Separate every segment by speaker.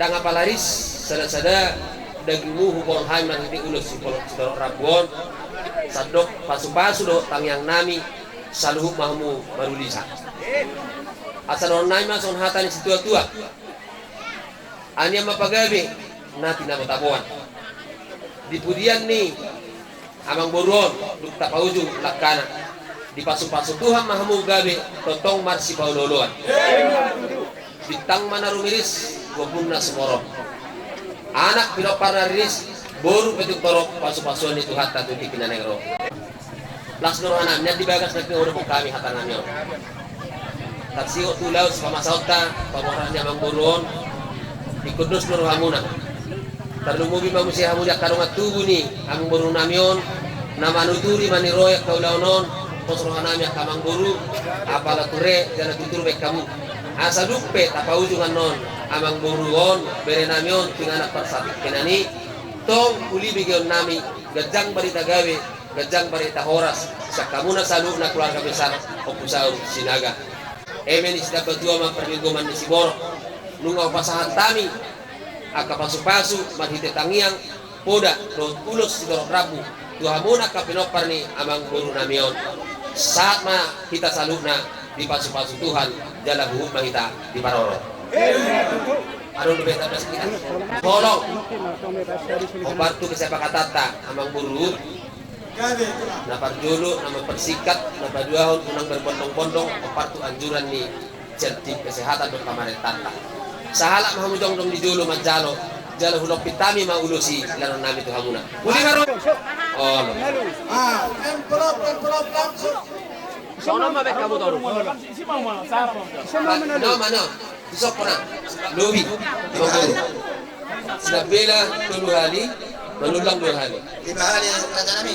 Speaker 1: tanga palaris sada-sada dagingmu hubon hai nanti ulus sidoro rabuon sadok pasu-pasu do tang yang nami saluhu mahmu marulisa asal nai mason hatani situa-tua ania mapagabe nati nama tabuan di pudian nih amang boruon duk tapaujung lakana di pasu-pasu Tuhan mahmu gabe totong marsi pauloloan bintang mana rumiris gobunna semorong anak pilok parna riris boru petuk torok pasu-pasuan itu hatta tuti kinanegro las nur anamnya dibagas nak urip kami hatanamnya taksio tulau pamasauta pamoranya amang boruon di kudus nur hamuna tarlumubi mamusia hamudia karungat tubuh nih amang boru namion nama nuturi maniroyak kaulaunon posro hanamnya kamang boru apala ture jana tutur baik kamu asa dupe tapa ujungan non amang boruon berenamion tingana persat kenani tong uli bigion nami gajang barita gawe gajang barita horas sakamuna salu na keluarga besar opusau sinaga emen isda batua ma permingguman di Siboro nungaw pasahan tami aka pasu-pasu manhite tangiang poda do ulos sidoro rabu tuhamuna kapinopar ni amang boru namion saat ma kita saluna di pasu-pasu Tuhan jalan buhut mahita di Paroro aron lebih tabas kita tolong obartu kesepakatata amang boru na parjulu na persikat na paduahon unang berbondong-bondong opartu anjuran ni cerdik kesehatan do pamarentanta sahala mahamudong dong di julu majalo jalo hulok pitami maulusi lanon nami tuhamuna uli karo oh envelope langsung sono mabe kamu tahu mana besok pernah lobi sudah bela dulu hari menulang 2 hari
Speaker 2: 5 hari raja nami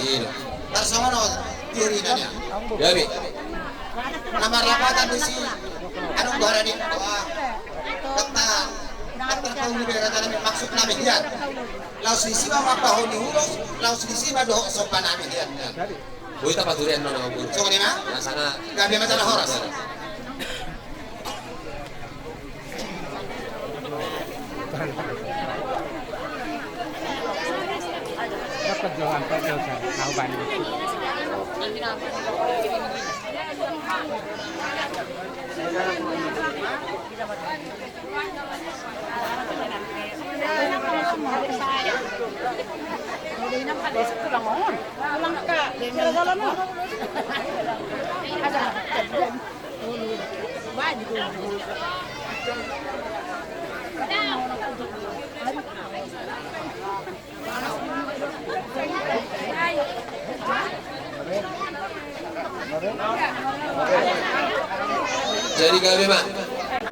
Speaker 2: tersono diri nanya
Speaker 1: Gabi
Speaker 2: nomor lapatan di sini anong gara di kata tahu di raja nami maksud nami dia laus di sini mah bahon di hulu laus di sini mah doh sopan nami dia
Speaker 1: boy ta paturian non ang
Speaker 2: so ni mah
Speaker 1: sana
Speaker 2: gabi masalah horas
Speaker 3: perjuangan perjuangan tahu banyak.
Speaker 1: jadi gabi mak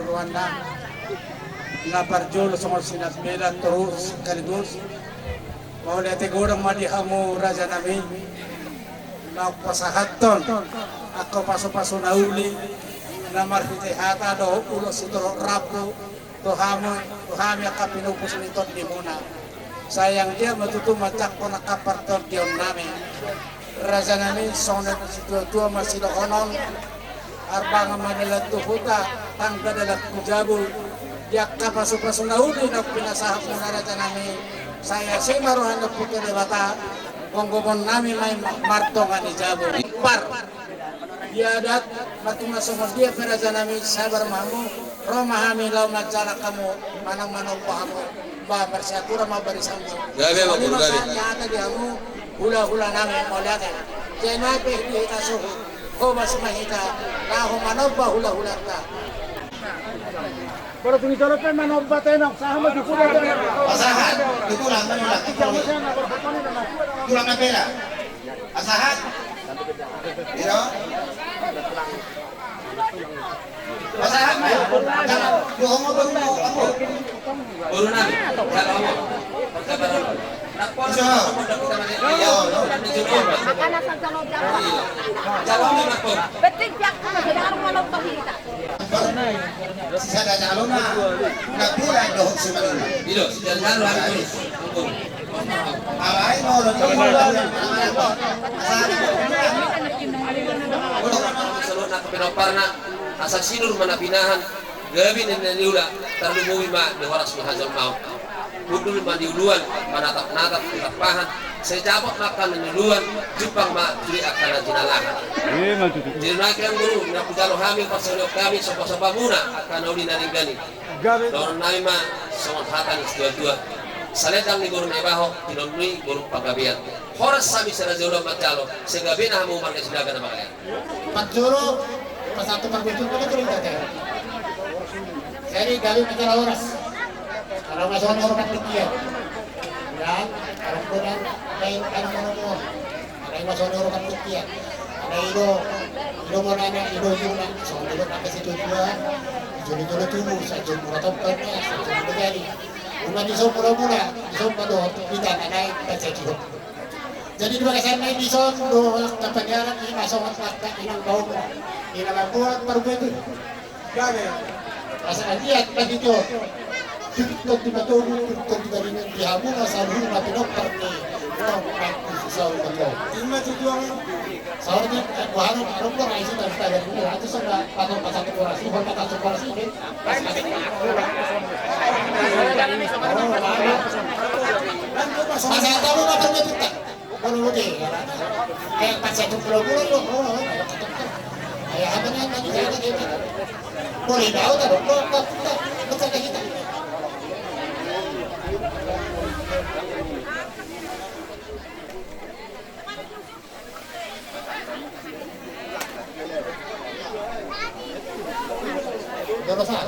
Speaker 3: Rwanda na parjul sama sinas bela terus kaligus mau lihat goreng madi hamu raja nami na pasahaton ako paso-paso na uli na marfite hata do ulo sitoro rapo to hami akapinupos nito di muna sayang dia matutu macak ko nakapartor diyon namin raja nami sonet situa masih dokonon arbang Manila tuhuta tangga dalam kujabul yak kapasu-pasu naudi na pinasahap ng raja nami saya si maruhan na puto de bata konggomon nami may marto nga ni jabul par diadat matuna sumod dia raja nami sabar mamu Roma hami law macara kamu manang-manang pahamu ba bersyatura mabarisamu
Speaker 1: gabi mak gabi
Speaker 3: nyata diamu hula-hula nami mauliatan jangan kita suhu ko mas mahita na humanobba hula-hula ta pero tumitolo pa manobba tayo ng sahama di kuda
Speaker 2: asahan itulang manulang tulang na pera asahan pero asahan mo yung mo ako
Speaker 1: baru nami kalau mo pagkabaron
Speaker 2: so
Speaker 4: Akala sa tanong dyan.
Speaker 1: jawab mo nako
Speaker 4: Betik yak ko na ginarong walang pahita.
Speaker 2: sa dalo na napila do sa Manila
Speaker 1: dilo jalan harus angkung
Speaker 2: ay mo lo
Speaker 1: selalu nak pinopar na asal sinur manapinahan gabi niliula terlumui ma di waras mi hazal mau budul ma diuluan manatap-natap tapahan sejabok makan niliuluan jupang ma juli akan jinalahan jinalaki ang guru na pujalo hamil pasalyo kami sopa-sopa muna akan uli naringgani doon namin ma songot hatan dua-dua saletang ni guru nebaho tinonui guru pagabian horas sami sa rajulo magjalo sa gabi na hamuman kasi daga na makaya
Speaker 2: Pagduro, pasatu pagduro ko tuloy dati. Jadi gabi magkala oras. Kalau masuk orang kan tikian. Dan kalau kurang lain ano mo. Ada masuk orang kan tikian. Ada ido mo na ido yung so ido na kasi tujuan. Julo tulo sa julo matapkan na sa julo gali. Una di so mula di so pado kita na pagsekiro. Jadi dua kesan lain di son do kapanyaran ini masuk at ilang bau ilang buat perbetu.
Speaker 3: Gabe.
Speaker 2: Asal lihat begitu. Tutup di batu, tutup di dari di hamu asal rumah pinokar ni. Susah betul.
Speaker 3: Ima tujuan.
Speaker 2: Soalnya bahan orang pun aisyah dan kita dulu itu sudah patut pasang dekorasi, bukan patah dekorasi ini. Masa tahu apa betul tak? Kalau dia, kayak pasang pulau-pulau loh. Ayah apa nih nanti saya ada gitu. Boleh tahu tak? Betul kayak kita. Dosa.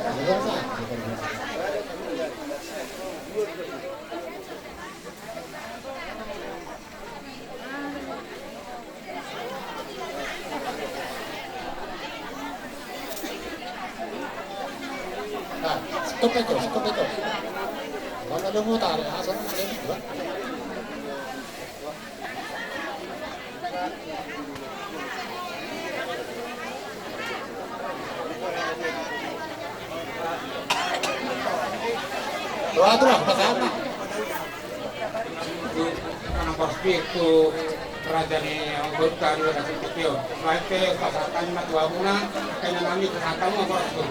Speaker 2: Nah, stop itu. Kalau ada mutar, asal ada juga. Doa bersama.
Speaker 3: Itu anak pasti itu kerajaan yang berkari dan kecil. Nanti pasakan dua bulan, kena nami pasakan apa itu?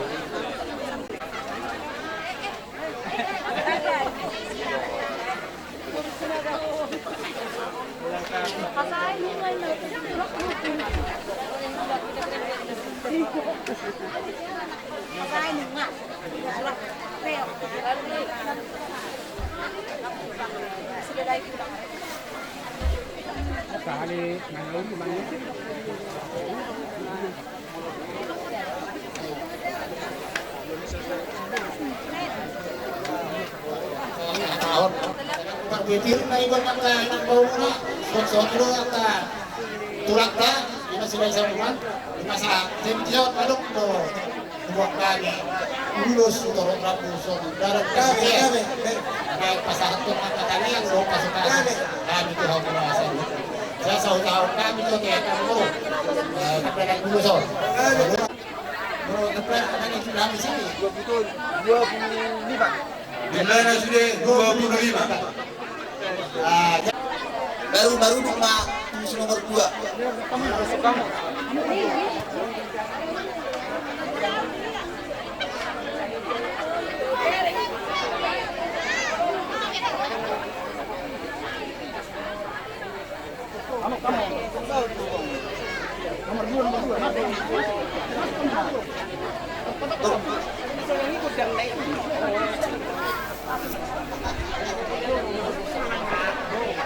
Speaker 3: Kali malam gimana?
Speaker 2: Pagbitir na iba ng bawang sponsor ang tulak na ina sila sa buwan ina sa tempio alok to buwak kami ulos ito ron puso darag kami may pasahat to ang katali ang ropa sa kami kami to ako na sa saya sa utahon kami to kaya kamo kapag ang puso bro kapag ang ito namin sini
Speaker 3: 25. Dimana sudah 25.
Speaker 2: Baru-baru cuma tulis nomor 2.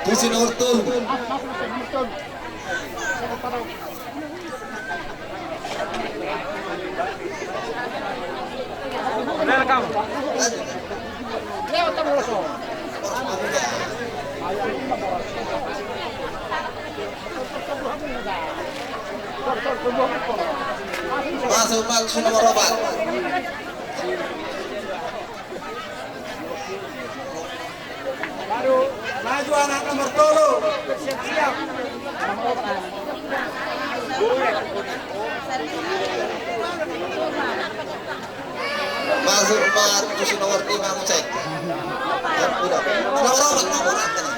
Speaker 2: Tulis nomor 2.
Speaker 3: Welcome.
Speaker 2: Lewat terus. Masuk nomor 4.
Speaker 3: Baru maju anak nomor 3. Siap-siap.
Speaker 2: Masuk 4 kursi nomor 5 cek. Nomor 4.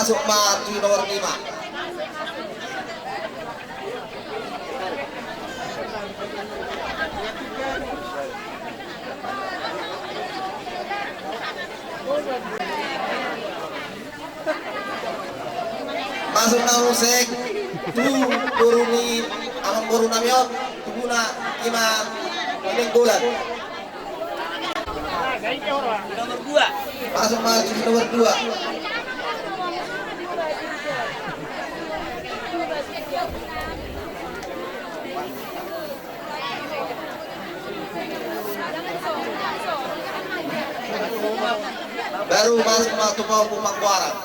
Speaker 2: masuk maju nomor 5. Masuk na musik tu turuni amang boru namiot tuguna iman menenggolan
Speaker 5: Nomor 2.
Speaker 2: masuk maju nomor 2. Baru masuk matu mau Pemangkuaran.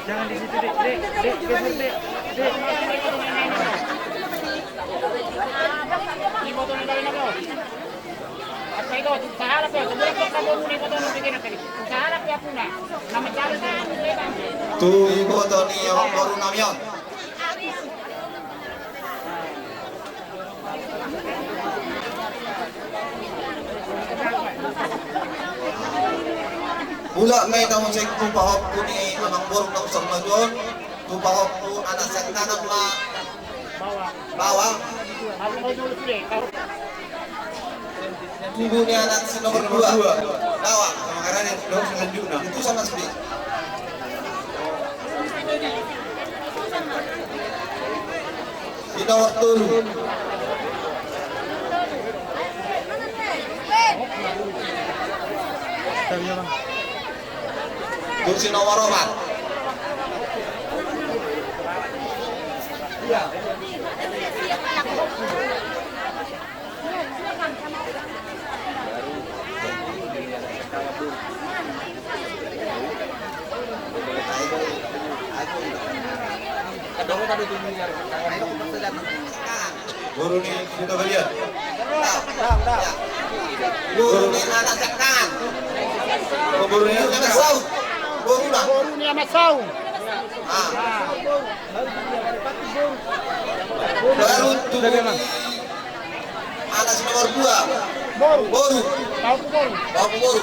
Speaker 5: Jangan di situ, Dek. Dek, geser, Dek. Dek. Ini foto ni kali nak kau. Apa itu? Saharap ya. Sebulan kau kau ni foto ni bikin apa ni? Saharap ya puna. Nama cari kan?
Speaker 2: Tu ibu Tony yang baru namion. Bulak may tamu cek tu pahok tu ni amang borong na usang majon. Tu pahok tu anak sang tanam ma bawang.
Speaker 5: Aku mau dulu sih.
Speaker 2: Tubuh ni anak si nomor 2 bawang. Karena dong selanjutnya itu sama seperti. Di nomor 7. Kursi nomor 4. Guru ni sudah beliau. Guru ni anak sekarang. Guru ni anak saud. Guru lah.
Speaker 5: Baru ni amat sau.
Speaker 2: Baru tu anak si nomor 2. Boru.
Speaker 5: Tahu tu baru.
Speaker 2: Baru boru.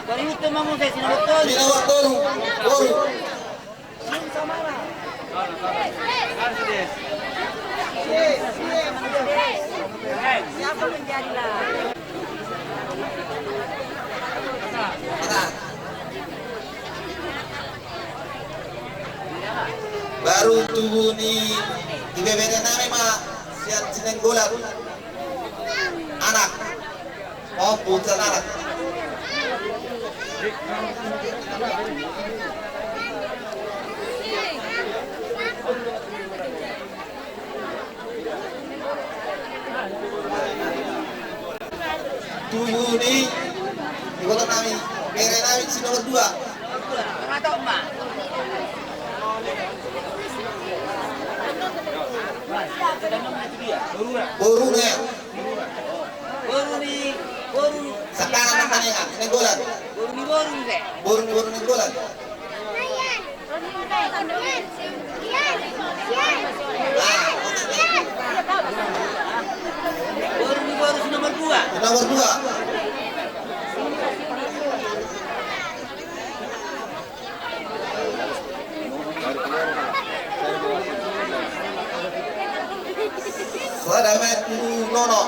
Speaker 5: Dari itu mamu saya sini betul.
Speaker 2: Di nomor 7. Boru.
Speaker 4: Siapa menjadilah?
Speaker 2: Baru tubuh ni di bebek nami mah sian sineng golat anak oh putra anak tubuh ni di kota nami bebek nami si nomor 2
Speaker 5: Tahu mak.
Speaker 2: borunya
Speaker 5: Baru ni, baru.
Speaker 2: sekarang namanya sineng golat
Speaker 5: Baru ni baru ni dek.
Speaker 2: boru neng golat
Speaker 5: Baru ni baru si nomor 2.
Speaker 2: nomor 2 Selamat Nono.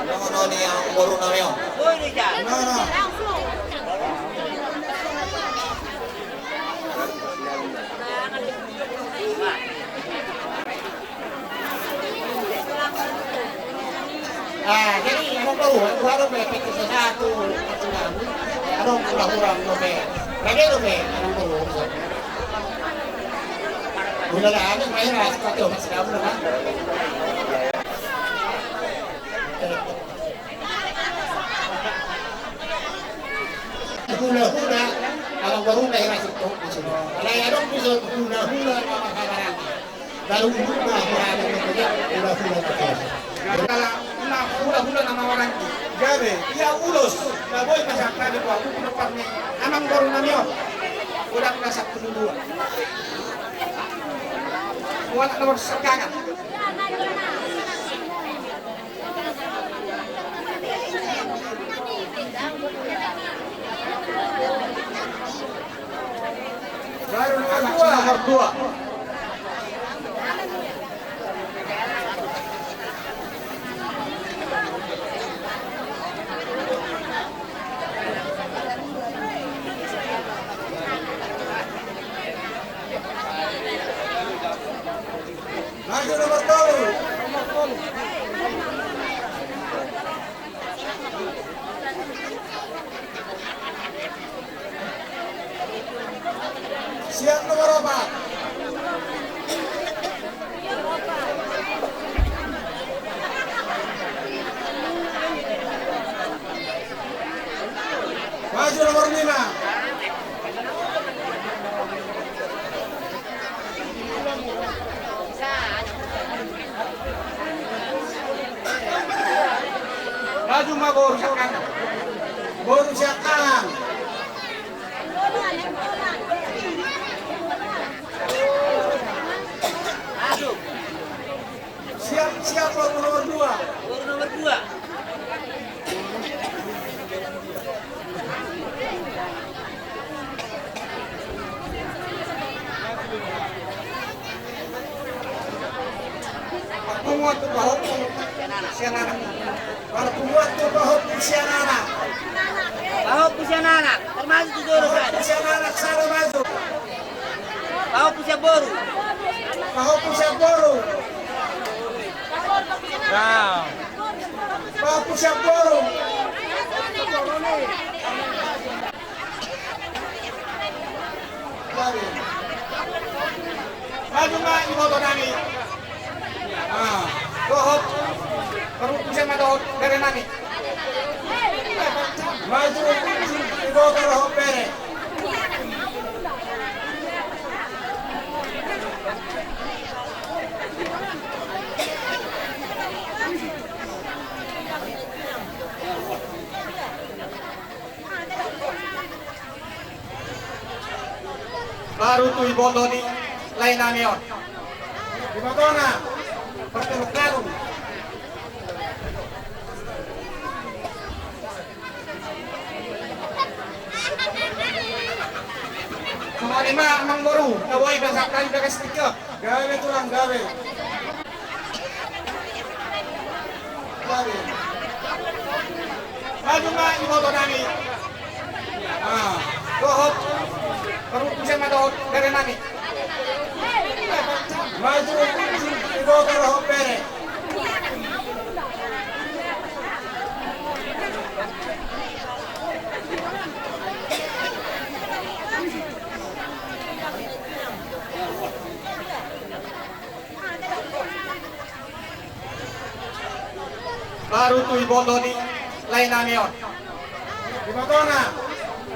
Speaker 2: Nono ni yang baru namanya.
Speaker 5: Boy ni dah.
Speaker 2: Nono.
Speaker 3: Jadi ano ba harus may pito sa satu tsunami. Anong kurang no me. Lagi no me anong buro. Wala na ani may ras ka to mas kamu naman. Hula-hula ang baro na
Speaker 2: semua. Alay adong bisa hula-hula na makabarang. Lalu hula berada di kejap hula-hula terkosa.
Speaker 3: Kala na hula-hula na mawarang gabe iya ulos na boy pasakta di ko ulo parni amang baru namyo udah kasak dulu wala nomor sekangan baru nomor 2 maju nomor 10 siap nomor 4 maju nomor 5 maju mah baru siapkan siap baru nomor 2 penguat tuh bahut sianana para penguat tuh bahut sianana
Speaker 4: Bahwa pusia anak, termasuk tujuh orang.
Speaker 3: sianana sana maju
Speaker 4: Bahwa pusia boru.
Speaker 3: bahut siap baru bahut siap baru maju mah ini motor nami bahut baru siap madot dari nami maju ibu kalau hopere baru tuh iboto di lain namion iboto na perteluk karung Semua lima emang baru, kawai besok kali bekas tiga. Gawe tulang gawe. Gawe. Maju mah di motor nami. Gohop. Baru bisa madot dari nami. Maju di motor hopere. Baru tuh iboto di lain namion. Di motorna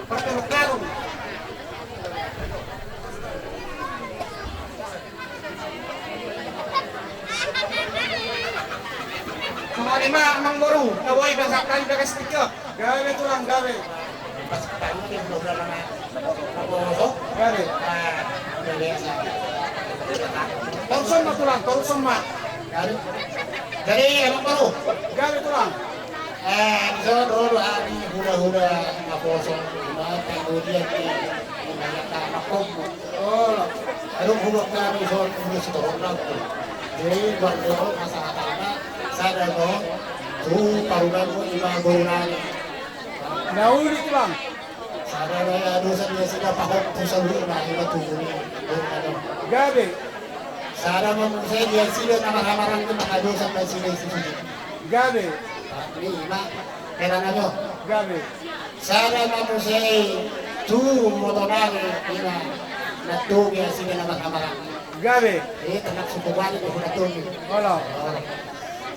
Speaker 3: perteluk karung. Semua lima emang baru, kawai besok kali bekas tiga. Gawe tulang gawe. Gawe. Torson mah tulang, torson mah.
Speaker 2: Jadi emang baru.
Speaker 3: Gawe tulang.
Speaker 2: So dulu hari huda-huda ngakosong kemudian di menanyakan makom.
Speaker 3: Oh,
Speaker 2: Aduh huluk kami so udah setahun lalu. Jadi baru masalah sada no tuh parugan ko iba borunani.
Speaker 3: nauli tulang.
Speaker 2: Sada na dosa niya sila pahok po sa lulo na iba tuhuni.
Speaker 3: Gawe.
Speaker 2: Sada mo saya dia sila na makamarang ko mga dosa na sila isisili.
Speaker 3: Gawe.
Speaker 2: Ini iba kaya na nyo.
Speaker 3: Gawe.
Speaker 2: Sada mo saya tu motonari ina natugi sila na makamarang.
Speaker 3: Gawe.
Speaker 2: Tanak sukuban ko natugi.
Speaker 3: Wala.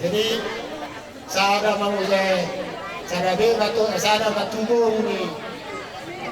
Speaker 2: Jadi sada manusia sada be batu sada batubo ni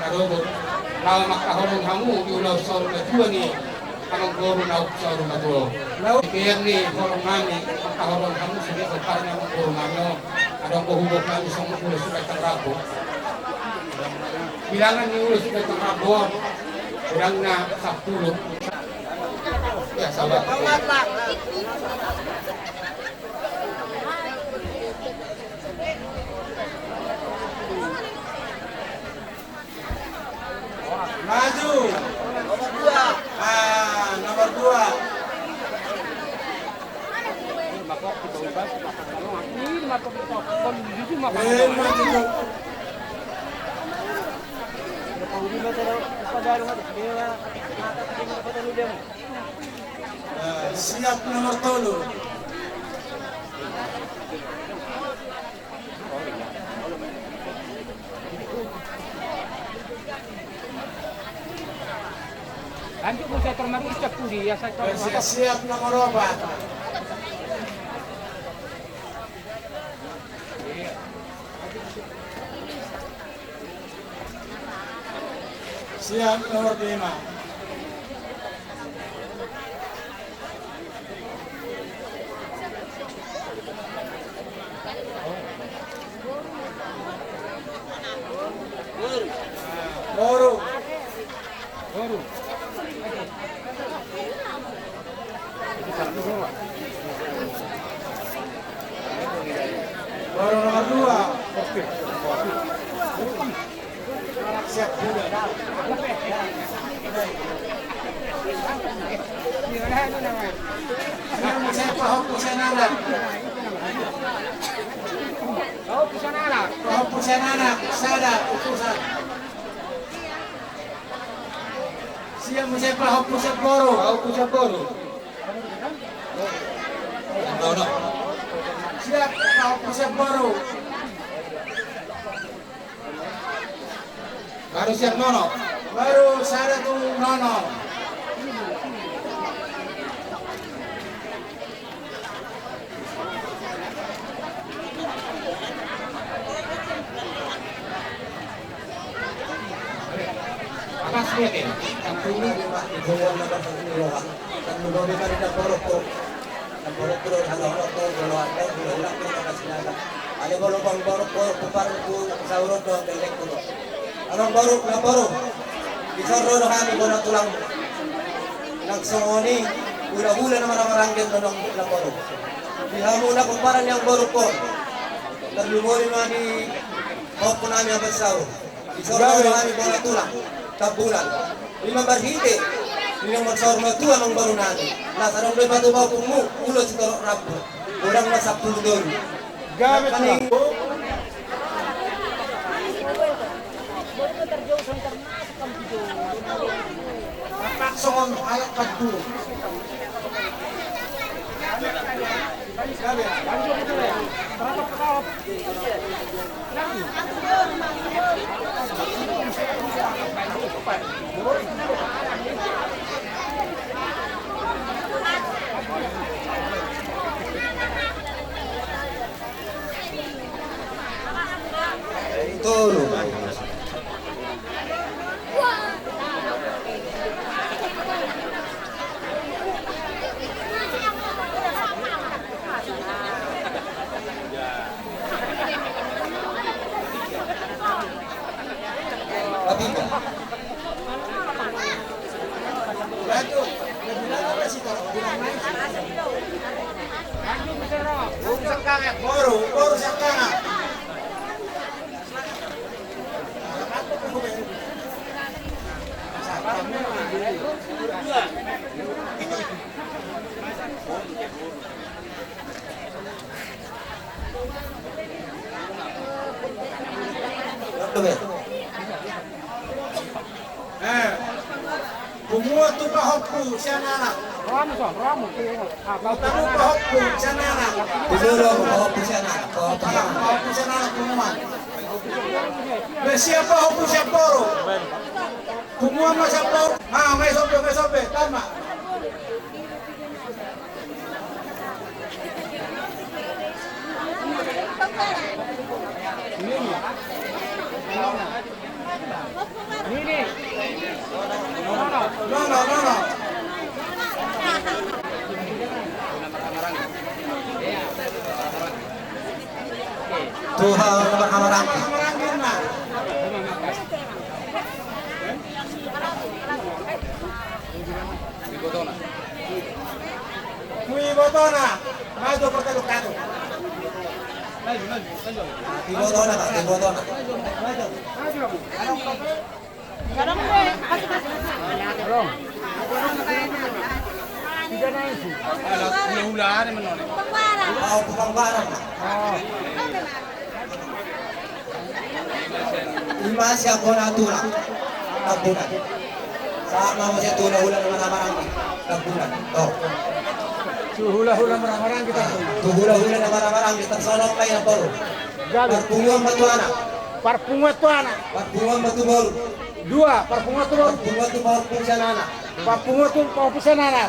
Speaker 3: narobo lawa makahorong hamu ulaw sa na tuwa ni anong goro na sa rumah to. Laut kaya ni korong kami, pagkahorong kami sige sa parang ang goro namin. Anong kuhubog kami sa mga ulo sa Rabo. Bilangan ni ulo sa Rabo, bilang na 10. Ya, sahabat. Maju. Nomor 2. Nomor 2. Siap nomor 3.
Speaker 6: Lanjut mo sa termaru ucap pudi ya sa
Speaker 3: Siap nomor 4. Siap nomor 5. Boru. Boru nomor 2. Siap juga. Siapa hopusan anak? Hopusan anak, sadar utusan. Siap siapa hopusan boru? Hopusan boru. Siap hopusan boru. Baru siap nono. Baru sadar tu nono. Akas lihat ya, ang tuloy di ba, iguwan na ba sa iloha? Ang nulori ka rin na porok ko. Ang porok ko rin, halo-halo ko, gulawat ko, gulawat ko, nakasinaga. Ano ba lupang porok ko, kuparang ko, sa urod ko, ang galing ko. Anong porok na porok? Isang rolo kami ko na tulang nagsongoni, hula-hula naman ang maranggin ko ng porok. Diha muna kung parang niyang porok ko. Naglumori mga di hop ko namin ang bagsaw. Isang rolo kami ko na tulang. Tabulan. Lima barhite. Lima magsawar magtuwa ng baro natin. Nasa rong doon patubaw kung mo, ulo si Torok Rabo. Urang masapul doon. Gamit na. Paksongon alat pagdu. Tolo. Boru sakana. Kumua tu pahopku sianana.
Speaker 6: Ramu.
Speaker 3: Tamu pahopku sianana. Dulu pahopku sianana. Pahopku sianana kumua. Siapa pahopku siaporo? Kumua mas siaporo. May sobe, tama.
Speaker 6: Nini.
Speaker 3: No.
Speaker 2: buha naman hamarang.
Speaker 3: Marangin na. Muy botona. Maju pertelukado.
Speaker 2: Iboto na ka, iboto na.
Speaker 6: Hula-hulaan naman nun.
Speaker 2: Wow, pumangbarang. Lima siya ko na tula. Nagbunan. Sama mo siya tula hula naman hamarang. Nagbunan. Oh.
Speaker 3: Hula-hula marang-marang kita.
Speaker 2: Hula-hula naman hamarang. Kita sonok kayo na poro. Parpunguang batuana.
Speaker 3: Parpunguatuana.
Speaker 2: Parpunguang batubol.
Speaker 3: Dua, parpunguatuan.
Speaker 2: Parpunguang pungsanana.
Speaker 3: Parpunguatuan paupusanana.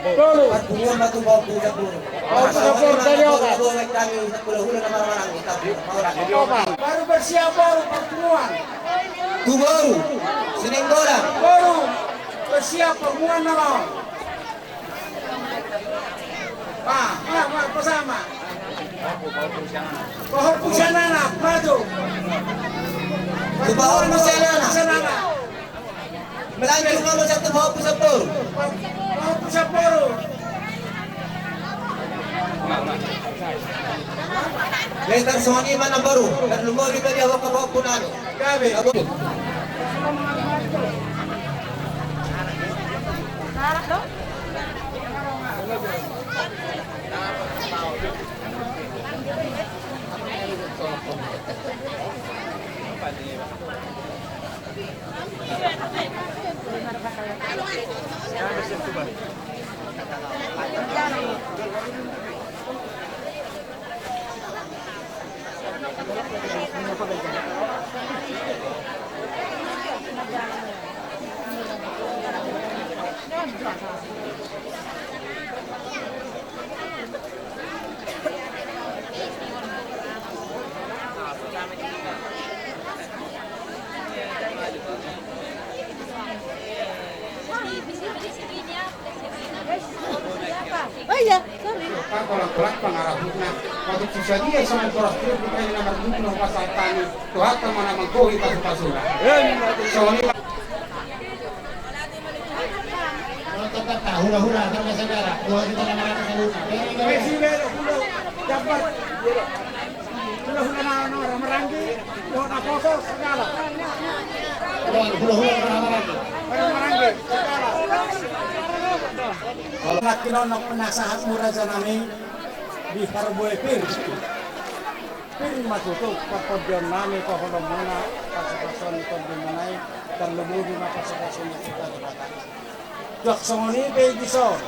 Speaker 3: Tolu.
Speaker 2: Parpunguang batubol pungsanana.
Speaker 3: Paupusanapur dari okat.
Speaker 2: Kami hula-hula naman hamarang. Kita
Speaker 3: Opan. Baru bersiap baru parpunguan.
Speaker 2: Tubaru. Sininggolan.
Speaker 3: Baru bersiap parpunguan nama. Bersama. Pohon pusanana, maju.
Speaker 2: Tubaw pusanana.
Speaker 3: Pusanana.
Speaker 2: Melanjut kamu satu bawa pusapur.
Speaker 3: Pohon pusapuru.
Speaker 2: Letar Sony mana baru dan lumuri tadi awak ke bawah punano.
Speaker 3: Gabi.
Speaker 7: Oh iya, sorry.
Speaker 6: Kalau pelan pengarahnya, waktu susah dia sama poros itu bukan nomor dua nomor pasal tani. Tuhan kemana mengkohi pasu-pasuna. Soalnya
Speaker 5: hula-hula sama saudara. Dua kita nama hula.
Speaker 3: Presiden hulu dapat. Hulu-hula nama meranggi. Hulu poso segala.
Speaker 5: Hula-hula nama lagi.
Speaker 3: Meranggi segala. Nakinonok penasahat murah janami di Harboe Pir. Pir matutup kapodyon nami ko holomona pasakason ko dimanay dan lumudi mapasakason kita dibatan. Dok songoni be diso.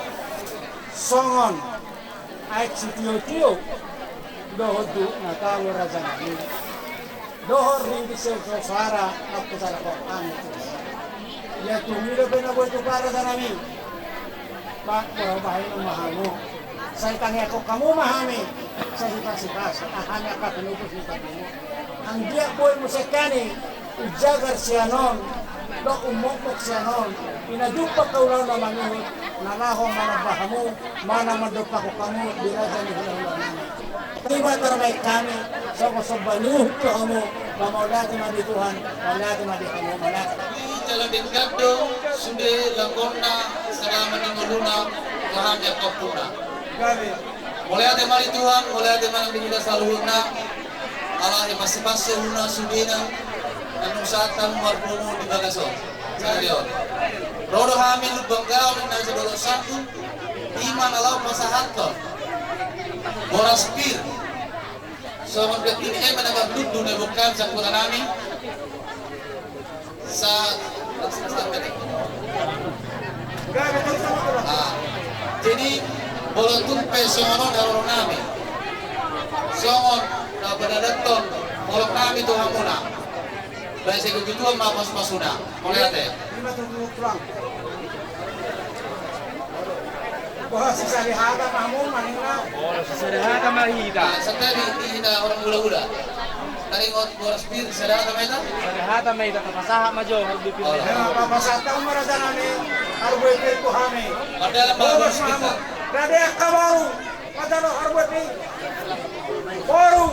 Speaker 3: Songon ait sitio-tio dohodu nata murah janami. Dohor ringi suara aku sana ko kami. Ya tumiro benaboy tu para janami. Pak, kalau bahaya memahami, saya tanya kok kamu memahami, saya sipas-sipas, hanya kak penupus di kamu. Ang dia boy musekani, ujagar sianon, do umokok sianon, inadupa kaulah na manihut, nalahong mana bahamu, mana madupa ko kamu, diraja ni hula-hula nami. Terima terbaik kami, sobaluh ke kamu, maulati madi Tuhan, maulati madi kamu, maulati.
Speaker 2: Jalan dengkado, sudah langkona, selama minggu Tuhan yang kapuna. Mulai ada mari Tuhan, mulai ada mana kita selalu Allah yang masih huna sudina, anu satan marpumu di bagaso. Saya rodo hamil banggau dan nasi rodo satu, iman Allah pasahanto, boras pir. So ini mana berdud dunia bukan sakutan nami. Jadi bolotun pesono dalam nami, songon na benadaton bolong nami tu hamuna. Baik saya begitu mapas pasuna, mulai ada.
Speaker 3: Bahwa sisa lihada mamu manila.
Speaker 6: Sederhana mahita.
Speaker 2: Sekali ini orang gula-gula. Tadi ngot boras pir sedang apa itu?
Speaker 6: Sederhana mahita kapasaha majo harus dipilih.
Speaker 3: Papasata umara janami, Harboe Pir ko hami.
Speaker 2: Padahal
Speaker 3: Boros
Speaker 2: mahu
Speaker 3: mamu, dade kabaru, padahal Harboe Pir. Baru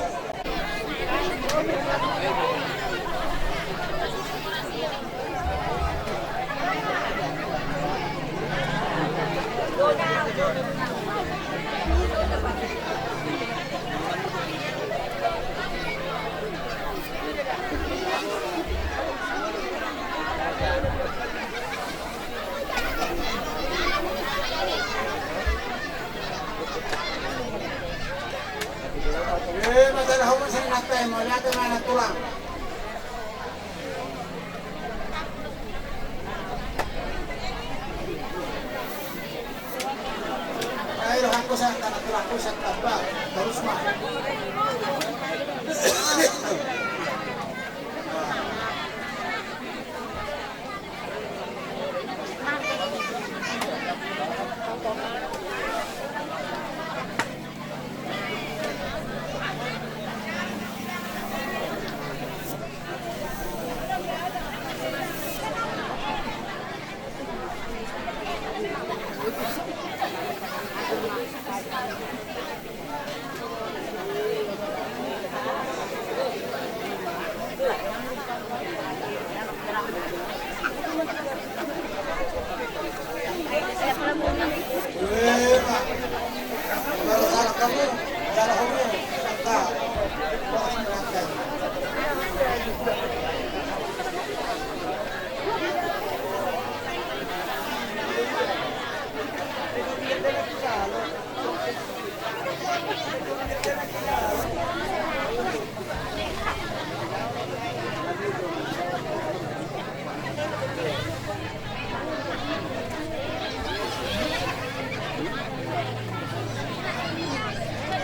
Speaker 3: masalah hukum sih natai mau lihat mana tulang. Ayo aku sa tanah tulang ko sa tabak terus mah.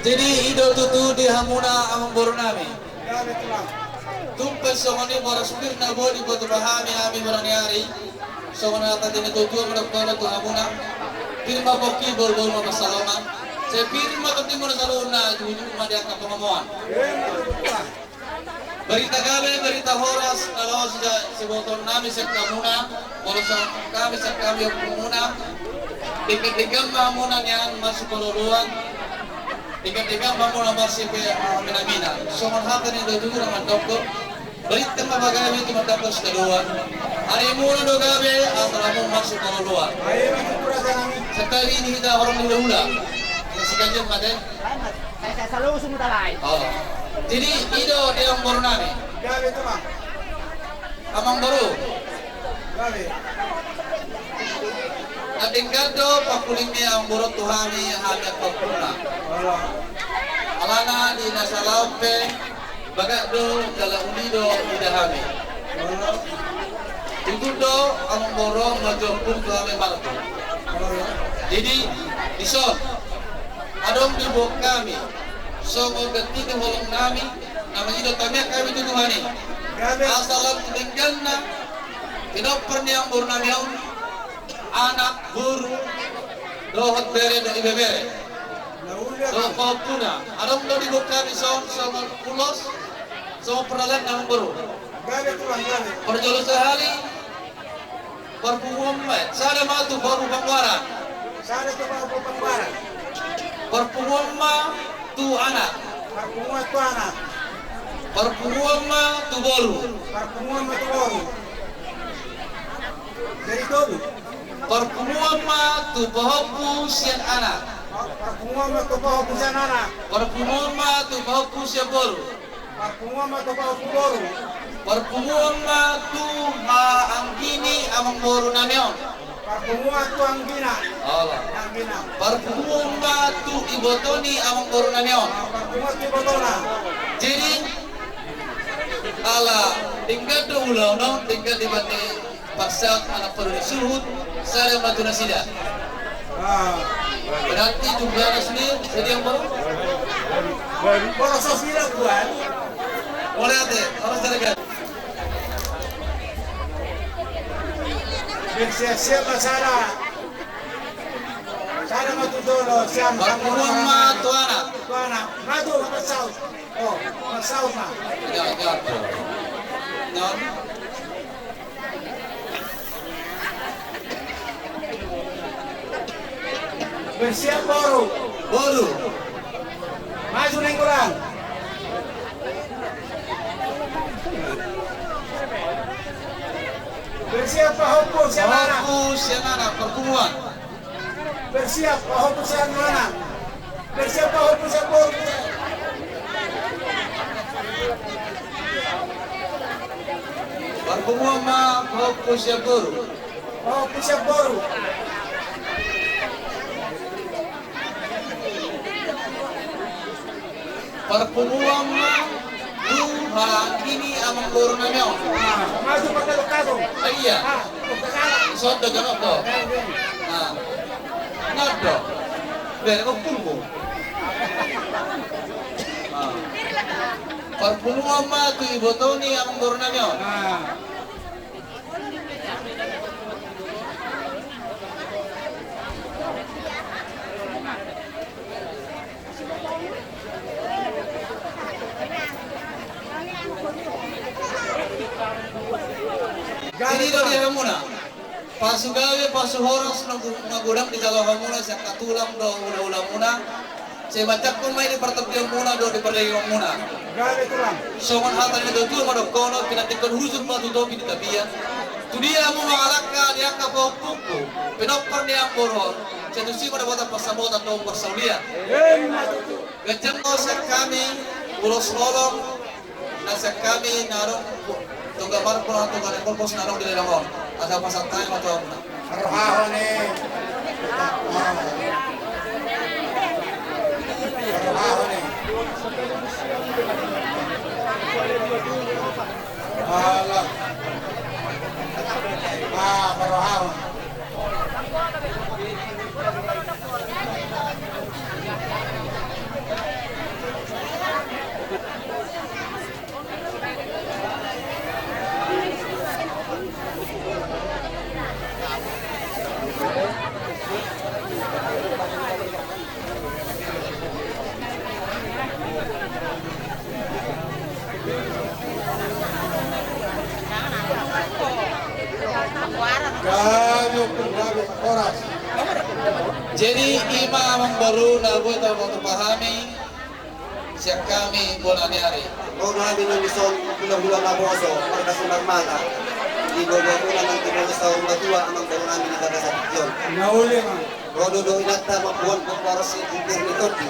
Speaker 7: Jadi idol tutu di hamuna amang borunami. Tumpes songoni bora supir na bodi boto bahami ami borani hari. Songoni ata dini tutu amana tu hamuna. Firma boki bol ma masalama. Se firma ketimur saluna juju madia kapangamuan. Berita gabe berita horas kalau seboton nami sekamuna. Kalau kami sekami hamuna. Dikit-dikit hamuna yang masuk kololuan. Tiga-tiga bangun masih mina-mina. Soal hati ini dulu dengan dokter. Berita mabagai itu mendapatkan kedua. Hari mula dogabe antara masuk ke luar. Sekali ini kita orang dulu. Sekian maden.
Speaker 4: Saya selalu semua lain.
Speaker 7: Oh. Jadi itu dia yang baru nami.
Speaker 3: Gabe tu mah.
Speaker 7: Amang baru.
Speaker 3: Gabe.
Speaker 7: Adingkado pakulingnya ang burot tuhami hadat pagpuna. Alana di nasalaupe bagak do dalam unido idahami. Itu do ang borong majompun tuhami malto. Jadi isot adong di bok kami. So ganti ke holong nami namanya do tamia kami tutuhani. Asalam tinggalna kinopper ni ang buru nami anak guru dohot bere do ibe bere do kopuna adong do dibuka di so pulos so peralan nang guru perjolo sehari perpumuan sada matu baru pangwaran perpumuan tu anak perpumuan tu boru
Speaker 3: Dari todo.
Speaker 7: perpumuan tu bahopu sian anak
Speaker 3: Perpumuan mo to pa ako sa nana.
Speaker 7: perpumuan tu bahopu sian boru
Speaker 3: Perpumuan mo to pa ako boro.
Speaker 7: perpumuan tu anggini amang boru namion
Speaker 3: Perpumuan to ang gina.
Speaker 7: Allah
Speaker 3: Ang gina.
Speaker 7: perpumuan tu ibotoni amang boru namion
Speaker 3: Perpumuan to botona.
Speaker 7: jadi ala tinggal do ulau no tinggal di bate pasal anak perlu disuhut saya matu nasida berarti jumlah sendiri jadi yang baru
Speaker 3: Boro sa sila buwan.
Speaker 7: boleh ate harus jadikan
Speaker 3: Siya masara. Sana matutolo siya
Speaker 7: perpumuan tu anak
Speaker 3: Tuana, madu magsaw. Oh, magsaw na.
Speaker 7: jangan non
Speaker 3: Bersiap boro.
Speaker 7: boru
Speaker 3: Maju na yung kurang. Bersiap pahopo siya nana.
Speaker 7: bahopu sian anak perpumuan
Speaker 3: Bersiap pahopo siya nana. Bersiap pahopo siya boro.
Speaker 7: perpumuan bahopu sian boru
Speaker 3: Pahopo siya boro.
Speaker 7: Perpuluhan mah duha ini amang guru namyo.
Speaker 3: Maju pertelu kaso.
Speaker 7: Iya. Soto ganok to. Nah. Ngado. Dari kok pulmo. Perpuluhan mah tu ibotoni amang guru namyo. Jadi dari hamuna, pasugawe pasuhoros nagudang di dalam hamuna siya katulang do ulang muna. Saya baca kung may dipertabihan muna do di padayon muna.
Speaker 3: Gawe tulang.
Speaker 7: So man hatan ito tuh madok kono pinatikon husud pa tuto pinitabihan. Tudia mo makalaka niya kapopuko. Pinopar niya ang boron. Sa tusi mo na bota pasabotan do parsaulian. Gajang mo sa kami ulos lolong nasa kami narong gambar po ang tungan ng pulpos na nung dililangon. Ada pasang tayo matawag na.
Speaker 3: Arhaho ni. Arhaho ni. Ala. Arhaho. Gawe oras.
Speaker 7: Jadi imam baru na buat untuk pahami siap kami bulan hari.
Speaker 2: Kung namin ng isang bulang-bulang na boso, para sa marmata, ibobo ko lang ang timang sa matua ang mga namin na kasakit.
Speaker 3: Nauli man.
Speaker 2: Rodo do inata mabuon ko para sa internetoti.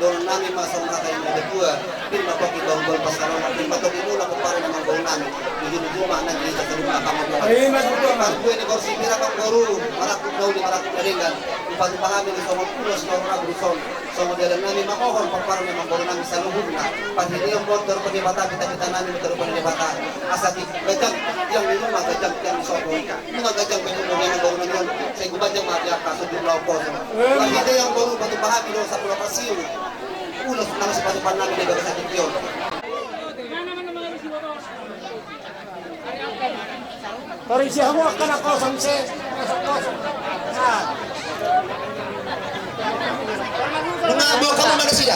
Speaker 2: Doon namin masang nakay na dua, din mapakitong doon pasalamat, din matulungan ko para naman doon namin. Hindi naguma nang dito sa luma ka mo.
Speaker 3: Ay matuto man.
Speaker 2: Pag buwan ni Gorsi Mira kang guru, marakot daw ni marakot naringan. Ipagpahami ni sa mga pulos na mga gruson. So madalang namin makohon para naman doon namin sa lubog na. Pag hindi ang motor, pag ibata, kita namin ito pa ibata. Asa di, gajang, yung mga gajang yan sa mga mga gajang pinunong yan ang doon namin. Sa iguban yung mga kaso din lang po. Pag hindi ang guru, patupahami doon sa pulapasiyo. Ulos na sa patupan namin na gagawin sa yun.
Speaker 3: Tari siya mo akan ako samse.
Speaker 2: Nungabo ka mo mana siya.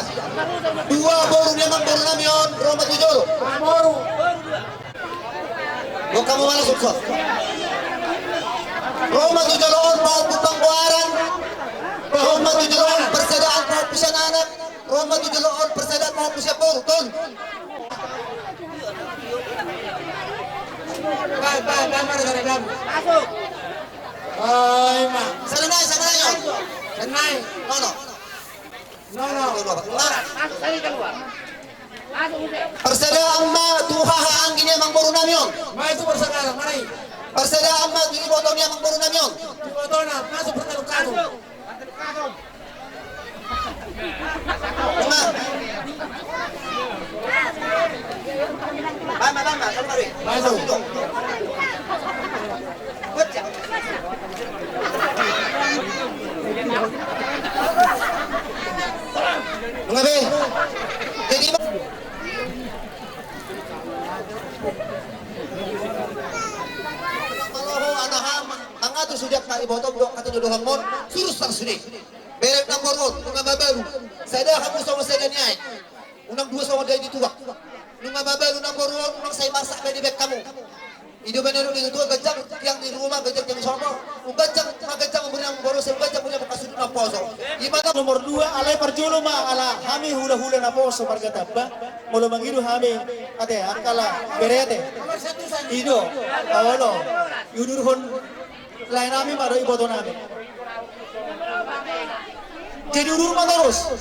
Speaker 2: Dua boru niya man boru namin yun. Roma tujol.
Speaker 3: Boru.
Speaker 2: Huwag ka mo mana suksok. Roma tujol on pagpupang kuaran. Roma tujol on persadaan pagpusya na anak. Roma tujol on persadaan pagpusya boru. Ton.
Speaker 3: Bye, mana dari dam.
Speaker 4: Masuk.
Speaker 3: Ay ma.
Speaker 2: Sanay yun.
Speaker 3: Sanay.
Speaker 2: No.
Speaker 4: Masuk tadi keluar. Masuk udah.
Speaker 2: Persadaan ma duhaha ang ginyamang boru namin yun.
Speaker 3: Ma itu bersakalang maray.
Speaker 2: Persadaan ma ginibotong niya ang boru namin yun.
Speaker 3: Boto na masuk pertelu kaso.
Speaker 2: Lama, saan rin?
Speaker 3: Masuk.
Speaker 2: Mga be, jadi Maloho anaham, ang ato sudiak na iboto blok katinuduhan mo, surus ang sudi. Berek ng morot, mga babaru. Sa ida ka puso mo sa ganyan. Unang dua sa waday dituwak. Nung mababaru ng morot, unang say masa ka di bek kamu. Ido ba nero dito gajang yang di rumah gajang yang sono. Gajang magajang mo ng morot sa gajang punya makasudut ng poso. Gimana
Speaker 8: Nomor 2 alay parjulo ma ala hami hula-hula na po sa margataba mula mangido hami ate akala berete ido awalo yudurhon lain nami maro iboto nami jadi urur terus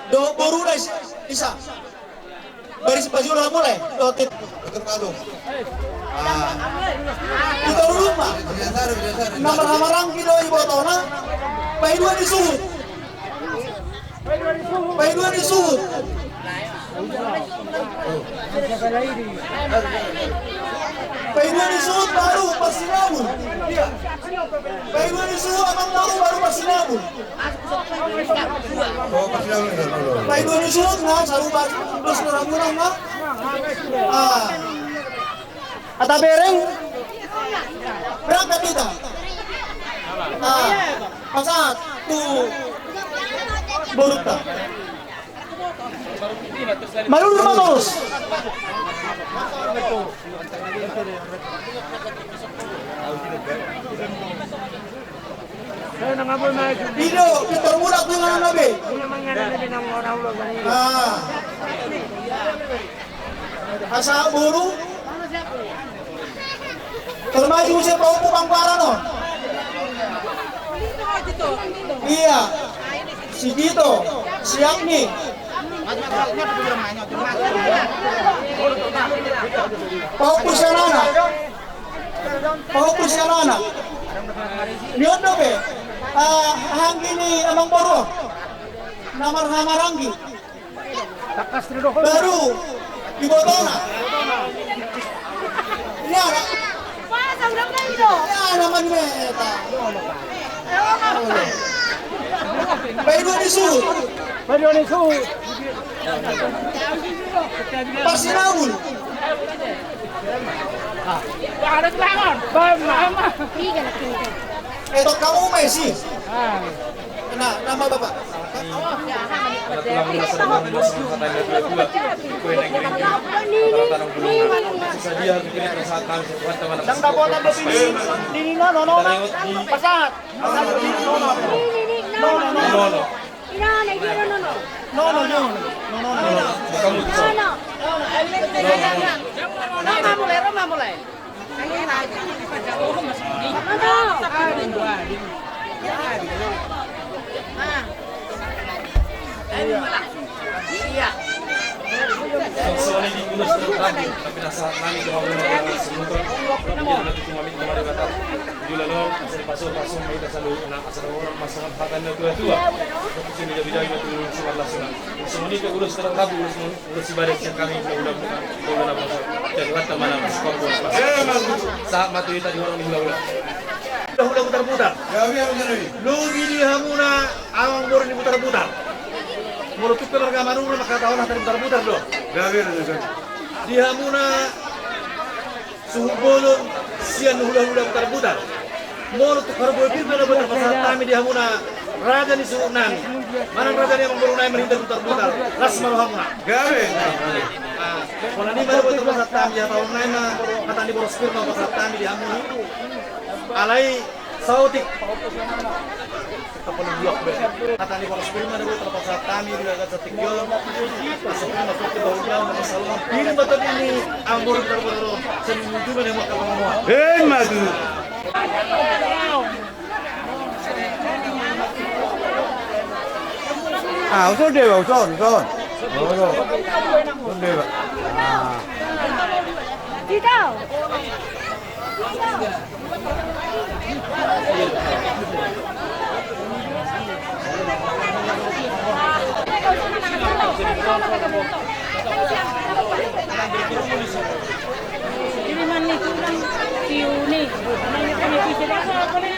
Speaker 8: do boru na isa baris parjulo mulai do tit ito rumah nama-namarang kilo iboto na Pahiduan disuhut. Paiwan isuot baru persinabul. Paiwan isuot amang baru persinabul. Paiwan isuot nga sarubat plus murang-murang nga. Ata bereng berangkat kita. Pasat tu Boruta. Malul rumah terus. Video kita mudak dengan nabi. Asa buru. Termaju siya pa upo pangpara no. Iya. Si Dito, si Agni. Paupo siya nana. Paupo siya nana. Lihat no be. Hanggi ni Amang Boro. Namar-hamaranggi. Baru di Botona. Ini ada. Ya naman meta. Paiwan isuot. Persinabul. Ito kamu Messi. Nah, nama Bapak. Yang dapat ada pilih ini nono pasat.
Speaker 7: Soalnya di Gunung Serabi, tapi nasa kami kemana semuanya nanti cuma minta mari batal. Jula lo, asal pasur mereka selalu nak asal orang masalah pakan tua. Tapi sini jadi jaga tu sebelah sana. Semua ke Gunung Serabi, urus ibadat yang kami udah nama jadi waktu mana sekolah. Saat matu itu di orang di hula-hula. Hula putar-putar. Ya biar benar. Lu gini hamuna awang boru di putar-putar. Mulut tu keluarga manu maka tahu lah putar-putar doh. Gawir juga. Dia muna suhu bolon sian hula-hula putar-putar. Mulut tu karbo benar benar pasal kami dia muna raja ni suhu nami. Mana raja ni membaru naik merindah putar-putar. Ras malu hamuna. Gawir. Kalau ni baru betul pasal kami ya tahu naik mah kata ni boros firma pasal kami dia muna. Alai sautik. Kata ni boros firma ada betul pasal kami juga kata tinggal. Masuk ke bawah masalah. Ini betul ini ambur terbaru. Seminggu mana yang makan semua. Madu.
Speaker 5: Usul dia, usul. Usul dia.
Speaker 9: Tidak. Ini mana kurang tiuni. Mana punya bisa dah apa ni?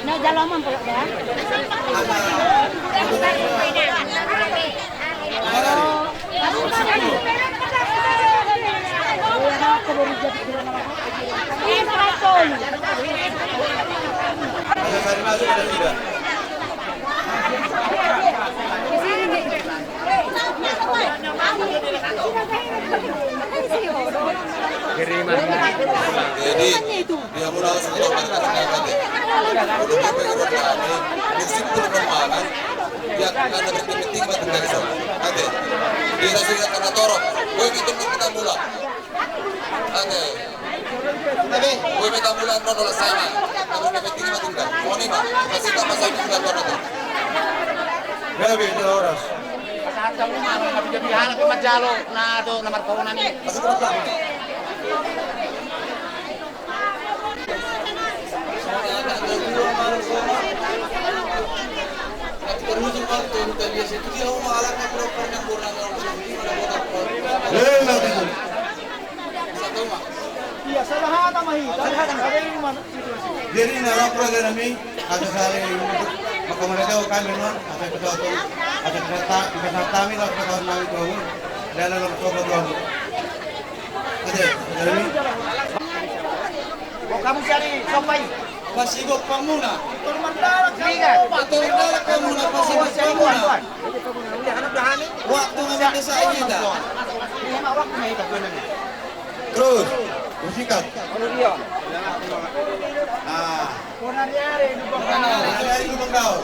Speaker 9: Nak jalan mana pula dah?
Speaker 7: Kiriman.
Speaker 2: Jadi dia mulai sekolah mereka tadi. Musim pun kemarin.
Speaker 7: tidak karena berpenting batu dari sana. Ate, kita sudah karena torok. Gue kita mula. Ate, gue minta mula nono sama. Kalau berpenting batu dari. Mau nih mah, kasih tambah satu juga tuan itu.
Speaker 5: Gabi oras.
Speaker 4: Sa rumah, nabibihan ako madyalo na do na markauna ni.
Speaker 5: Masuk ke belakang.
Speaker 7: Berhujung waktu kita biasa itu dia mau alaknya proper yang kurang orang sendiri mana botak.
Speaker 5: Nanti.
Speaker 7: Satu mah.
Speaker 8: Iya, sa lahat ang mahita. Lahat ang kaya yung situasi.
Speaker 5: Jadi narang program kami ada sehari makamanadaw kami noon ada kesatu ada kesatu kami lah kesatu kami tuh dan ada kesatu tuh ada dari
Speaker 4: O kamu cari sampai
Speaker 7: Pasigok pa muna.
Speaker 4: liga.
Speaker 7: Turundala ka muna, pasigok pa muna. Waktu nga sa kita.
Speaker 5: terus musikat dari Lubang Gaul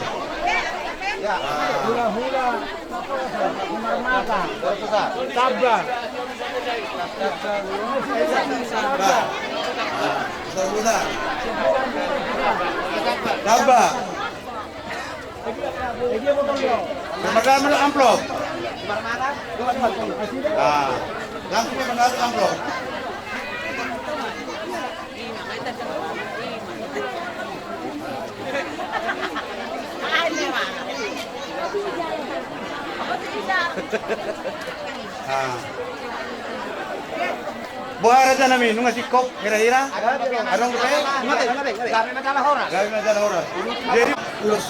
Speaker 8: Hula-hula. Marmata. Tabla.
Speaker 5: Saruna Daba Pembagian amplop langsung pembagian amplop Buah aja nami, nunga sikop, kira-kira. Adong pe?
Speaker 4: Kami masalah orang.
Speaker 5: Gabi na orang. Jadi terus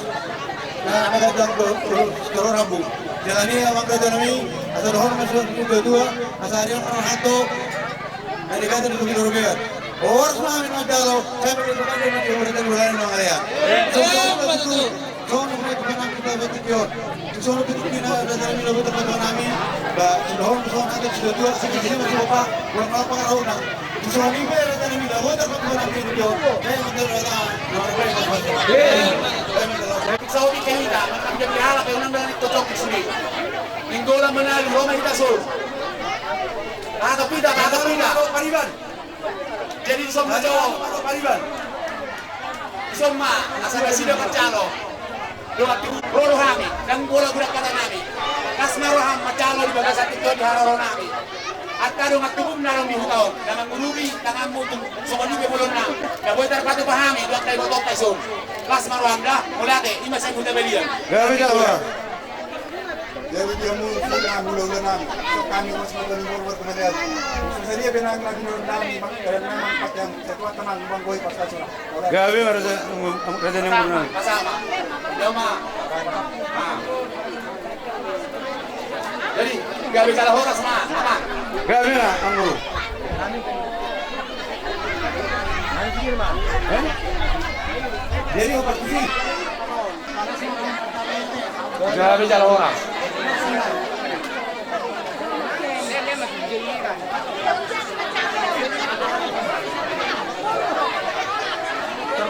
Speaker 5: na nagandang terus rabu. Jalani awak kata nami, asal dohon masuk itu dua, asal dia orang hato. Dari kata itu kita rupiah. Orang semua minum jalo, saya berdoa dengan dia berdoa bulan nong area. Sono kita bukan kita bertikion. Sono kita ada dalam hidup kita nami. Ba dohon sono ada sudah dua sini masih apa? Bukan apa karena sono ini ada dalam hidup kita nami itu. Saya mendengar
Speaker 6: Saudi kita akan jadi halap yang nambah itu cok di sini. Minggola menali Roma kita sul. Atau tidak, Pariban. Jadi semua Jawa, Pariban. Semua asal sudah bercalo. Doa rolo kami dan bola budak kata nami. Kasmaroham macalo di bagasan itu di haroro nami. At kadong at tubog narong di hutaon. Namang ulubi, tangan mo sumali ke bulon na. Naboy tarpato pahami, duwag tayo botok tayo sun. Kasmaroham dah, mulate, lima sa kuda belian.
Speaker 5: Gabi jawab. Jadi dia mau sudah mulai nami. So kami masih menunggu buat kemudian. Jadi dia bilang lagi nami, karena memang yang setua tenang bang boy pas kasih. Gabi raja yang benar.
Speaker 6: Kasama. Dama. Jadi, gabi salah horas ma. Apa?
Speaker 5: Gabi na anggu. Jadi obat kucing.
Speaker 6: Gabi salah horas.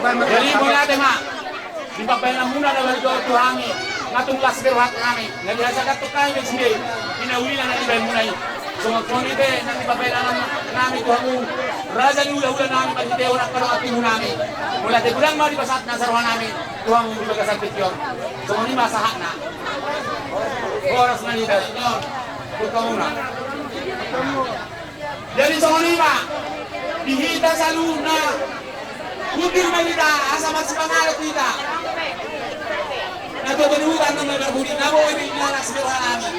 Speaker 6: Jadi mulai mak, di papayan muna na wala doon tuhangi, ngatong kelas berwat kami, nagbiasa ka to kayo sendiri, pinawili na natin muna yun. So magkonite, nang di papayan namin tuhangu, raja ni ula-ula namin, pagkitew na karong at timu namin. Mula tayo bulang mga di pasat na saruhan namin, tuhangu di pagkasagpit yun. So muni masahat na. Oras na nito, yun, puto muna. Jadi so muni ma, dihita sa luna, Kudir kita, asa masih pangarap kita. Natutunugan ng nagarbudi na mo, ibig na naksiruhan namin.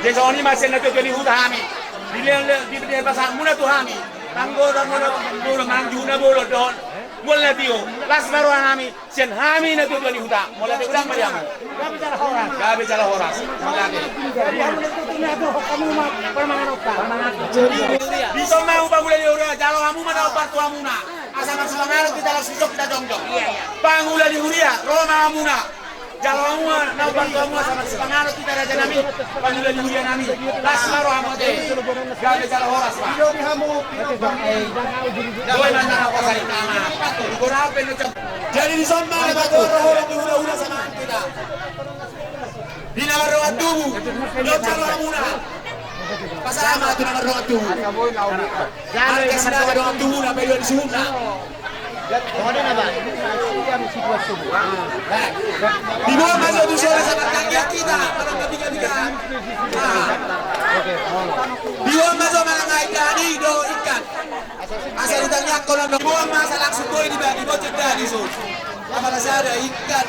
Speaker 6: Jadi soalnya masih natutunugan kami. Bila pasang muna tu kami. Tanggo dan muna bolo mangju na bolo don. Mula tiyo, las maruan kami. Sian kami natutunugan huta. Mula tiyo lang meriam. Gabi salah horas. Malaki. Bisa mau bangunan diura, kalau kamu mana obat tua muna, asal masuk kita langsung kita jongjong. Bangunan diura, Roma muna, Jalawangwa, naubangkamwa sama sepangalo kita raja nami, panula liuya nami. Las maro hamote, gabe jalahoras pa. Dawai mana ako sa itama. Igorapin no cak. Jadi di sana ada orang diulah-ulah sama kita. Di naruhan tubuh, yo jalawanguna. Pasama itu naruhan tubuh. Harga sedang naruhan tubuh na pwede suuna. Di bawah masuk tu suara sama kaki kita, malam ketiga-tigaan. Di bawah masuk malam ikan, do ikan. Asal ditanya kalau di bawah masa langsung boy di bawah cedera di sun. Apalagi ada ikan,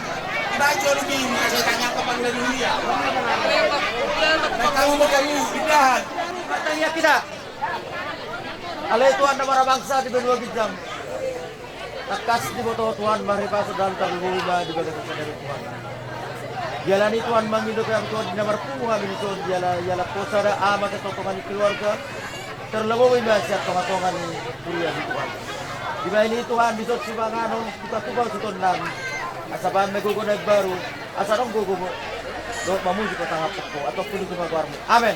Speaker 6: baca lebih asal tanya kapan dari dunia. Kamu pindahan.
Speaker 8: Tanya kita. Alay Tuhan nama bangsa di benua Gijang. Takas di bawah Tuhan maripa sedang terluba di bawah dari Tuhan. Jalani Tuhan menghidup yang Tuhan di nomor Tuhan ini Tuhan jala posada amat ketotongan keluarga terlebih banyak kematongan kuliah di Tuhan. Di mana ini Tuhan bisa sibanganon kita tubal suton lang asaban megugunay baru asarong gugumo do mamuji ko tangap ko atau pun itu magwarmo. Amen.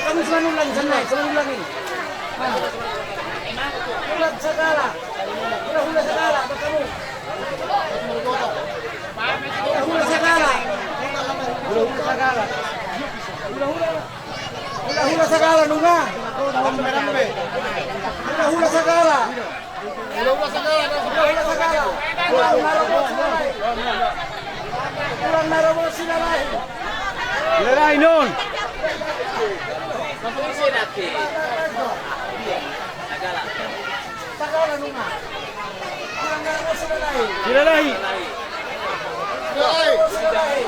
Speaker 8: Kami semanung lang sana, semanung lang ini. Ulat segala. Hula segala kamu. Hula segala. Hula segala. Hula segala nunga. Hula segala. Hula segala. Kurang naromo sinalay. Sinalay nun.
Speaker 1: Mapulisi natin.
Speaker 8: Sagala nunga. Kurang naromo sinalay. Sinalay. Sinalay.